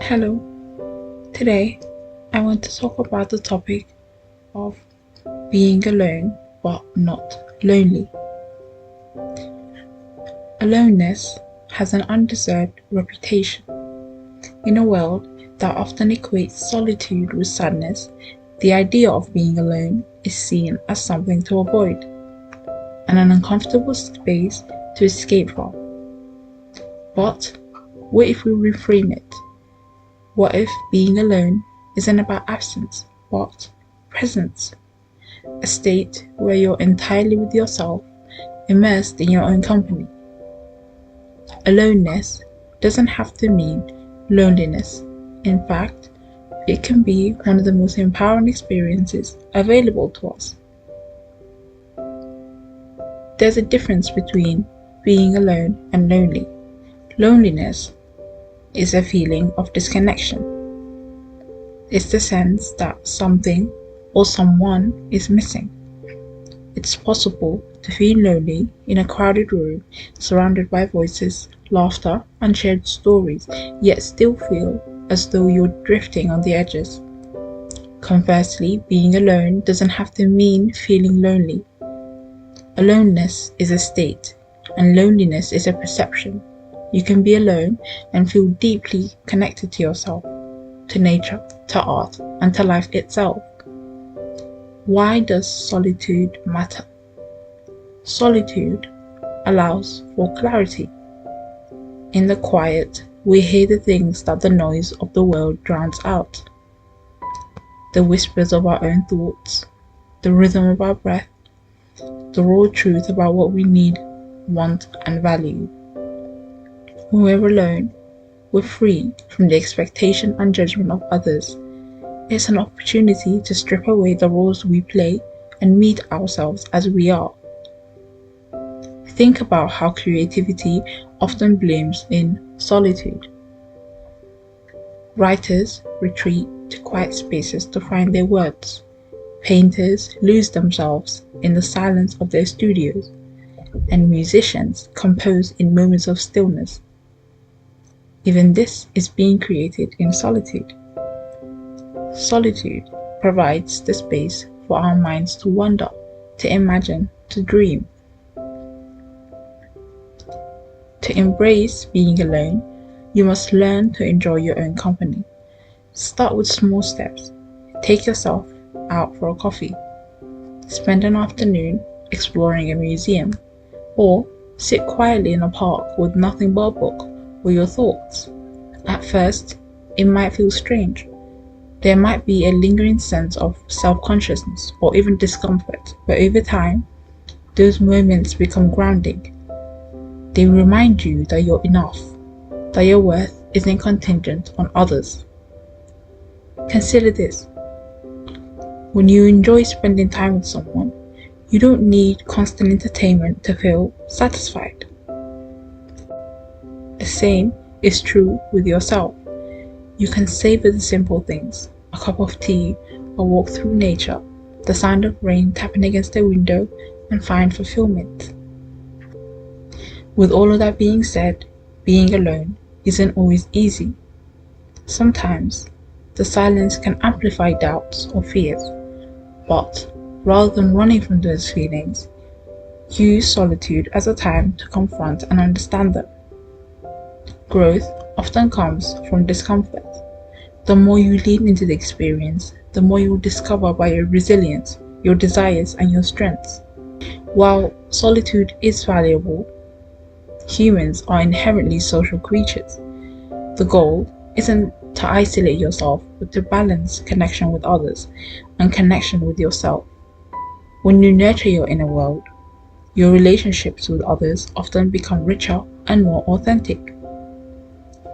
Hello, today I want to talk about the topic of being alone but not lonely. Aloneness has an undeserved reputation. In a world that often equates solitude with sadness, the idea of being alone is seen as something to avoid and an uncomfortable space to escape from. But what if we reframe it? What if being alone isn't about absence, but presence? A state where you're entirely with yourself, immersed in your own company. Aloneness doesn't have to mean loneliness. In fact, it can be one of the most empowering experiences available to us. There's a difference between being alone and lonely. Loneliness is a feeling of disconnection. It's the sense that something or someone is missing. It's possible to feel lonely in a crowded room, surrounded by voices, laughter, and shared stories, yet still feel as though you're drifting on the edges. Conversely, being alone doesn't have to mean feeling lonely. Aloneness is a state, and loneliness is a perception. You can be alone and feel deeply connected to yourself, to nature, to art, and to life itself. Why does solitude matter? Solitude allows for clarity. In the quiet, we hear the things that the noise of the world drowns out. The whispers of our own thoughts, the rhythm of our breath, the raw truth about what we need, want, and value. When we're alone, we're free from the expectation and judgment of others. It's an opportunity to strip away the roles we play and meet ourselves as we are. Think about how creativity often blooms in solitude. Writers retreat to quiet spaces to find their words. Painters lose themselves in the silence of their studios, and musicians compose in moments of stillness. Even this is being created in solitude. Solitude provides the space for our minds to wander, to imagine, to dream. To embrace being alone, you must learn to enjoy your own company. Start with small steps. Take yourself out for a coffee. Spend an afternoon exploring a museum, or sit quietly in a park with nothing but a book or your thoughts. At first, it might feel strange. There might be a lingering sense of self-consciousness or even discomfort, but over time, those moments become grounding. They remind you that you're enough, that your worth isn't contingent on others. Consider this. When you enjoy spending time with someone, you don't need constant entertainment to feel satisfied. The same is true with yourself. You can savor the simple things, a cup of tea, a walk through nature, the sound of rain tapping against the window, and find fulfillment. With all of that being said, being alone isn't always easy. Sometimes, the silence can amplify doubts or fears, but rather than running from those feelings, use solitude as a time to confront and understand them. Growth often comes from discomfort. The more you lean into the experience, the more you will discover about your resilience, your desires, and your strengths. While solitude is valuable, humans are inherently social creatures. The goal isn't to isolate yourself, but to balance connection with others and connection with yourself. When you nurture your inner world, your relationships with others often become richer and more authentic.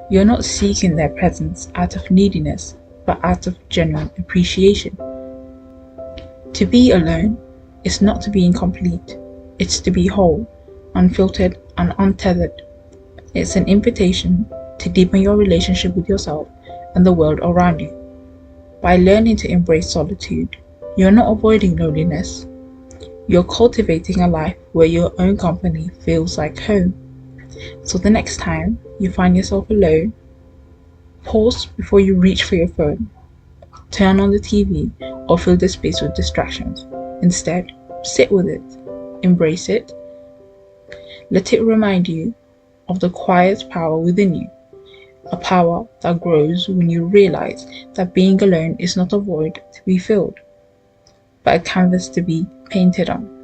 You're not seeking their presence out of neediness, but out of genuine appreciation. To be alone is not to be incomplete, it's to be whole, unfiltered and untethered. It's an invitation to deepen your relationship with yourself and the world around you. By learning to embrace solitude, you're not avoiding loneliness. You're cultivating a life where your own company feels like home. So the next time you find yourself alone, Pause before you reach for your phone. Turn on the TV or fill the space with distractions. Instead, sit with it, embrace it, let it remind you of the quiet power within you, a power that grows when you realize that being alone is not a void to be filled, but a canvas to be painted on.